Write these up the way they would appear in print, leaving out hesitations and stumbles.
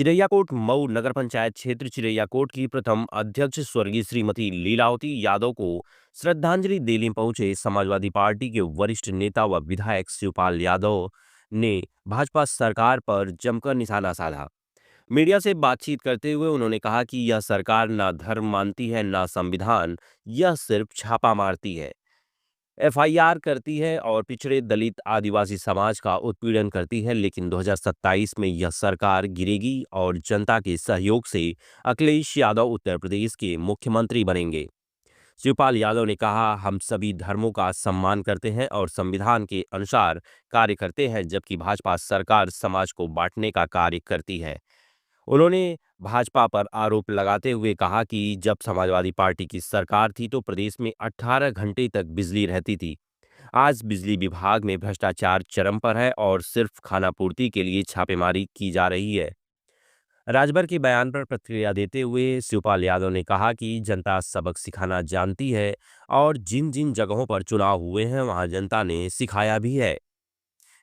चिरैयाकोट मऊ नगर पंचायत क्षेत्र चिरैयाकोट की प्रथम अध्यक्ष स्वर्गीय श्रीमती लीलावती यादव को श्रद्धांजलि देने पहुंचे समाजवादी पार्टी के वरिष्ठ नेता व विधायक शिवपाल यादव ने भाजपा सरकार पर जमकर निशाना साधा। मीडिया से बातचीत करते हुए उन्होंने कहा कि यह सरकार ना धर्म मानती है ना संविधान, यह सिर्फ छापा मारती है, एफआईआर करती है और पिछड़े दलित आदिवासी समाज का उत्पीड़न करती है। लेकिन 2027 में यह सरकार गिरेगी और जनता के सहयोग से अखिलेश यादव उत्तर प्रदेश के मुख्यमंत्री बनेंगे। शिवपाल यादव ने कहा, हम सभी धर्मों का सम्मान करते हैं और संविधान के अनुसार कार्य करते हैं, जबकि भाजपा सरकार समाज को बांटने का कार्य करती है। उन्होंने भाजपा पर आरोप लगाते हुए कहा कि जब समाजवादी पार्टी की सरकार थी तो प्रदेश में 18 घंटे तक बिजली रहती थी। आज बिजली विभाग में भ्रष्टाचार चरम पर है और सिर्फ खानापूर्ति के लिए छापेमारी की जा रही है। राजभर के बयान पर प्रतिक्रिया देते हुए शिवपाल यादव ने कहा कि जनता सबक सिखाना जानती है और जिन जिन जगहों पर चुनाव हुए हैं वहां जनता ने सिखाया भी है।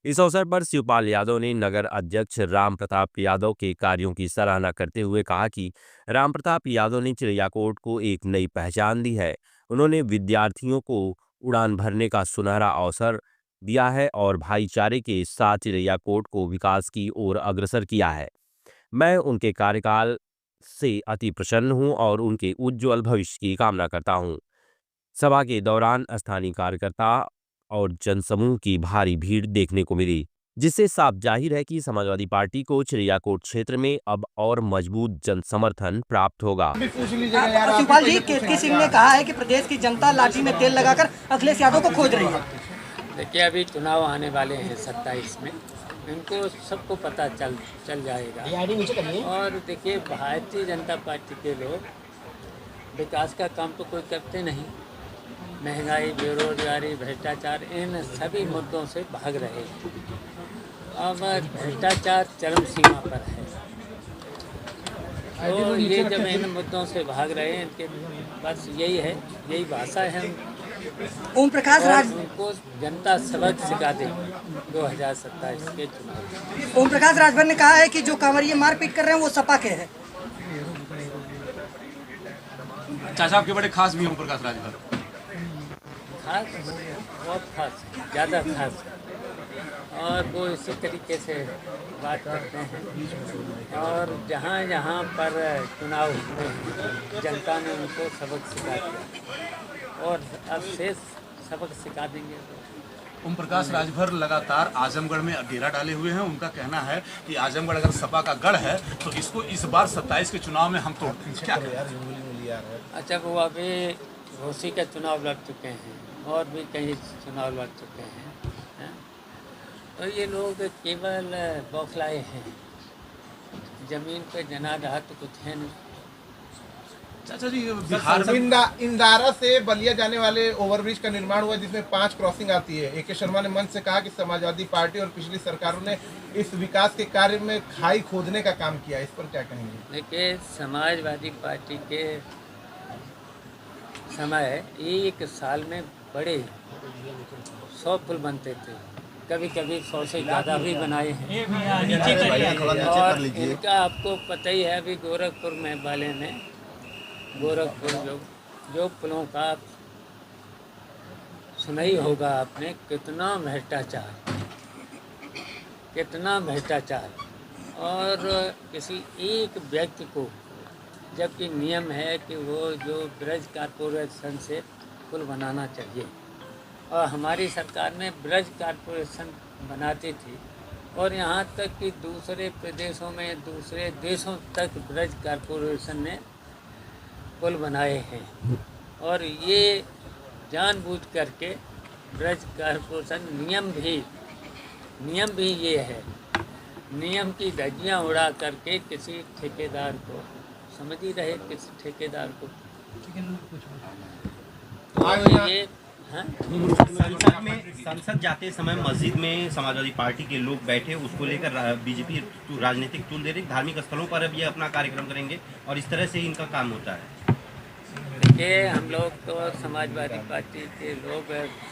इस अवसर पर शिवपाल यादव ने नगर अध्यक्ष राम प्रताप यादव के कार्यों की सराहना करते हुए कहा कि राम प्रताप यादव ने चिरैयाकोट को एक नई पहचान दी है। उन्होंने विद्यार्थियों को उड़ान भरने का सुनहरा अवसर दिया है और भाईचारे के साथ चिरैयाकोट को विकास की ओर अग्रसर किया है। मैं उनके कार्यकाल से अति प्रसन्न हूं और उनके उज्जवल भविष्य की कामना करता हूं। सभा के दौरान स्थानीय कार्यकर्ता और जनसमूह की भारी भीड़ देखने को मिली, जिससे साफ जाहिर है कि समाजवादी पार्टी को चिरैयाकोट क्षेत्र में अब और मजबूत जन समर्थन प्राप्त होगा। शिवपाल जी, केतकी सिंह ने कहा है कि प्रदेश की जनता लाठी में तेल लगाकर अखिलेश यादव को खोज रही है। देखिए, अभी चुनाव आने वाले हैं 27 में, इनको सबको पता चल जाएगा। और देखिए, भारतीय जनता पार्टी के लोग विकास का काम तो कोई करते नहीं, महंगाई, बेरोजगारी, भ्रष्टाचार, इन सभी मुद्दों से भाग रहे हैं। अब भ्रष्टाचार चरम सीमा पर है, तो ये जब इन मुद्दों से भाग रहे हैं, इनके बस यही भाषा है। ओम प्रकाश राज उनको जनता सबक सिखा देगी 2027 के चुनाव। ओम प्रकाश राजभर ने कहा है कि जो कांवरिये मारपीट कर रहे हैं वो सपा के हैं। चाचा आपके बड़े खास भी हैं ओम प्रकाश राजभर। खास, बहुत खास, ज़्यादा खास, और वो इसी तरीके से बात करते हैं। और जहाँ जहाँ पर चुनाव हुए हैं, जनता ने उनको सबक सिखा दिया और अब शेष सबक सिखा देंगे। ओम प्रकाश राजभर लगातार आजमगढ़ में डेरा डाले हुए हैं। उनका कहना है कि आजमगढ़ अगर सपा का गढ़ है तो इसको इस बार 27 के चुनाव में हम तोड़ देंगे। क्या अच्छा, वो अभी घोसी का चुनाव लड़ चुके हैं और भी कई चुनाव लड़ चुके हैं, तो ये लोग केवल बौखलाए हैं, जमीन पे जना रहा तो कुछ है नहीं। चाचा जी, बिहार में इंदारा से बलिया जाने वाले ओवरब्रिज का निर्माण हुआ जिसमें 5 क्रॉसिंग आती है। AK शर्मा ने मंच से कहा कि समाजवादी पार्टी और पिछली सरकारों ने इस विकास के कार्य में खाई खोदने का काम किया, इस पर क्या कहेंगे? देखिए, समाजवादी पार्टी के समय एक साल में बड़े 100 पुल बनते थे, कभी कभी 100 से ज़्यादा भी बनाए हैं। और इनका आपको पता ही है, अभी गोरखपुर में वाले ने जो पुलों का सुना ही होगा आपने, कितना भ्रष्टाचार और किसी एक व्यक्ति को, जबकि नियम है कि वो जो ब्रज कारपोरेशन से पुल बनाना चाहिए, और हमारी सरकार ने ब्रज कारपोरेशन बनाती थी, और यहाँ तक कि दूसरे प्रदेशों में, दूसरे देशों तक ब्रज कारपोरेशन ने पुल बनाए हैं। और ये जानबूझ करके ब्रज कारपोरेशन नियम भी ये है, नियम की धज्जियाँ उड़ा करके किसी ठेकेदार को, समझ ही रहे, किसी ठेकेदार को, तो ये संसद जाते समय मस्जिद में समाजवादी पार्टी के लोग बैठे, उसको लेकर बीजेपी राजनीतिक टूल दे रही, धार्मिक स्थलों पर अब ये अपना कार्यक्रम करेंगे और इस तरह से इनका काम होता है। देखिए, हम लोग तो समाजवादी पार्टी के लोग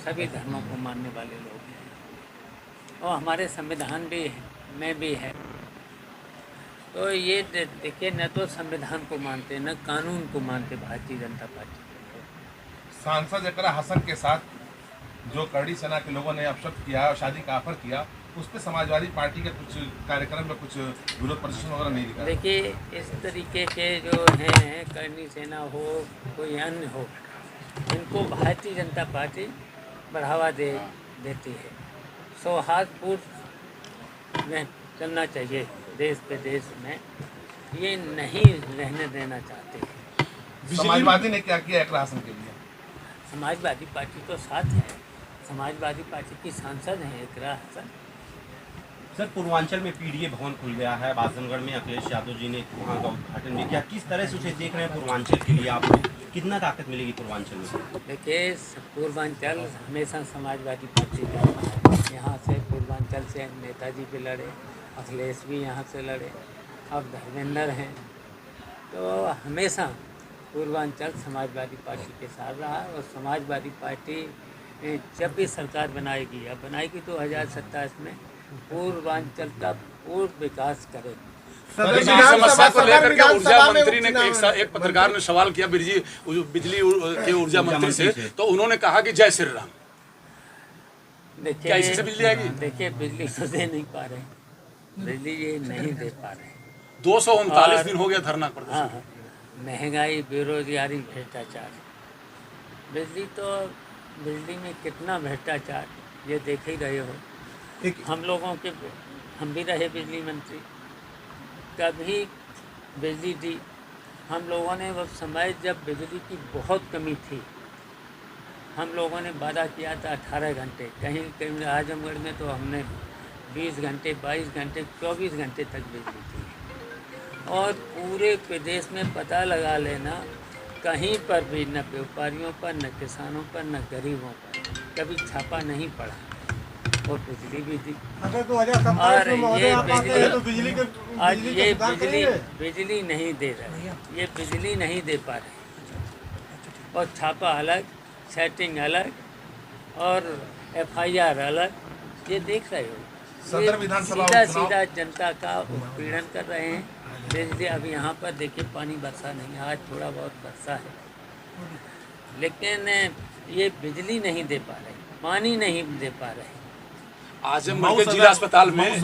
सभी धर्मों को मानने वाले लोग हैं, और हमारे संविधान में भी है तो ये देखिए, न तो संविधान को मानते, न कानून को मानते भारतीय जनता पार्टी। सांसद एकरा हसन के साथ जो करड़ी सेना के लोगों ने अपशब्द किया और शादी का ऑफर किया, उस पर समाजवादी पार्टी के कुछ कार्यक्रम में कुछ विरोध प्रदर्शन वगैरह नहीं दिखा। देखिए, इस तरीके के जो हैं, करनी सेना हो कोई अन्य हो, इनको भारतीय जनता पार्टी बढ़ावा देती है। सौहार्दपूर्ण में चलना चाहिए देश प्रदेश में, ये नहीं रहने देना चाहते। समाजवादी ने क्या किया एकरा हसन के लिए? समाजवादी पार्टी तो साथ है, समाजवादी पार्टी की सांसद हैं एकरा हसन। सर, पूर्वांचल में पीडीए भवन खुल गया है, आजमगढ़ में अखिलेश यादव जी ने वहाँ का उद्घाटन भी किया। किस तरह से उसे देख रहे हैं पूर्वांचल के लिए? आपको कितना ताकत मिलेगी पूर्वांचल में? देखिए, पूर्वांचल हमेशा समाजवादी पार्टी का रहा है। यहाँ से पूर्वांचल से नेताजी भी लड़े, अखिलेश भी यहाँ से लड़े, अब धर्मेंद्र हैं, तो हमेशा पूर्वांचल समाजवादी पार्टी के साथ रहा। और समाजवादी पार्टी जब भी सरकार बनाएगी, अब बनाएगी 2027 में, पूर्वांचल का पूर्ण विकास करेगी। समस्या को लेकर के ऊर्जा मंत्री ने एक पत्रकार ने सवाल किया बिजली के ऊर्जा मंत्री से, तो उन्होंने कहा कि जय श्री राम। देखिए, क्या इसी से बिजली आएगी? देखिए, बिजली तो दे नहीं पा रहे, बिजली ये नहीं दे पा रहे। 239 दिन हो गया धरना प्रदर्शन। हाँ, महंगाई, बेरोजगारी, भ्रष्टाचार। बिजली में कितना भ्रष्टाचार ये देख ही रहे हो। हम लोगों के, हम भी रहे बिजली मंत्री, कभी बिजली दी हम लोगों ने। वो समय जब बिजली की बहुत कमी थी, हम लोगों ने वादा किया था 18 घंटे, कहीं आजमगढ़ में तो हमने 20 घंटे, 22 घंटे, 24 घंटे तक बिजली थी। और पूरे प्रदेश में पता लगा लेना, कहीं पर भी न व्यापारियों पर, न किसानों पर, न गरीबों पर कभी छापा नहीं पड़ा। और बिजली भी दी। अगर 2027 में महोदय आप आते हैं तो बिजली के आज ये बिजली नहीं दे रहे, ये बिजली नहीं दे पा रहे। और छापा अलग, सेटिंग अलग, और FIR अलग, ये देख रहे हो। सदर विधानसभा सीधा जनता का उत्पीड़न कर रहे हैं। बिजली अब यहाँ पर देखिए, पानी बरसा नहीं, आज थोड़ा बहुत बरसा है, लेकिन ये बिजली नहीं दे पा रहे, पानी नहीं दे पा रहे। आजमगढ़ के जिला अस्पताल में एक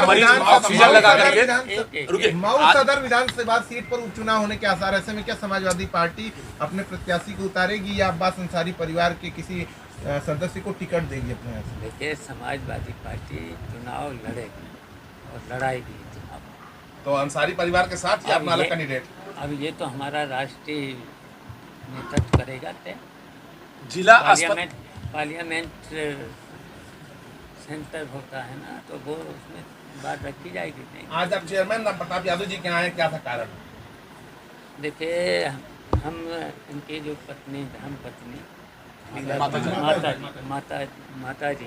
मरीज ऑक्सीजन लगा करके रुके। मऊ सदर विधानसभा सीट पर उपचुनाव होने के आसार, ऐसे में क्या समाजवादी पार्टी अपने प्रत्याशी को उतारेगी या अब्बास अंसारी परिवार के किसी सदस्य को टिकट देगी अपने यहाँ से? देखिए, समाजवादी पार्टी चुनाव लड़ेगी और लड़ाएगी चुनाव। तो अंसारी परिवार के साथ या अपना अलग कैंडिडेट? अब ये तो हमारा राष्ट्रीय नेतृत्व करेगा तय। जिला पार्लियामेंट सेंटर होता है ना, तो वो उसमें बात रखी जाएगी। नहीं, आज आप चेयरमैन राम प्रताप यादव जी के आए, क्या था कारण? देखिए, हम इनके जो पत्नी, धर्म पत्नी माता जी